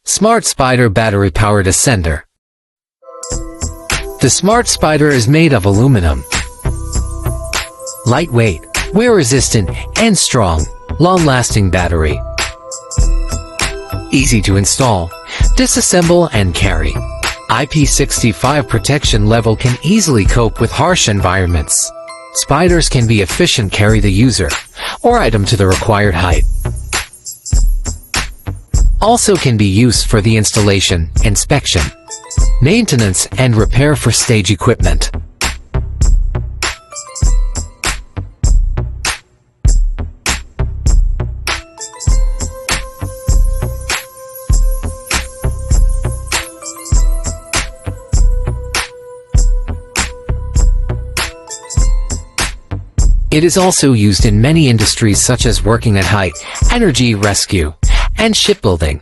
Smart Spider battery-powered ascender. The Smart Spider is made of aluminum. Lightweight, wear-resistant, and strong, long-lasting battery. Easy to install, disassemble, and carry. IP65 protection level can easily cope with harsh environments. Spiders can be efficient carry the user or item to the required height. Also can be used for the installation, inspection, maintenance, and repair for stage equipment. It is also used in many industries such as working at height, energy rescue, and shipbuilding.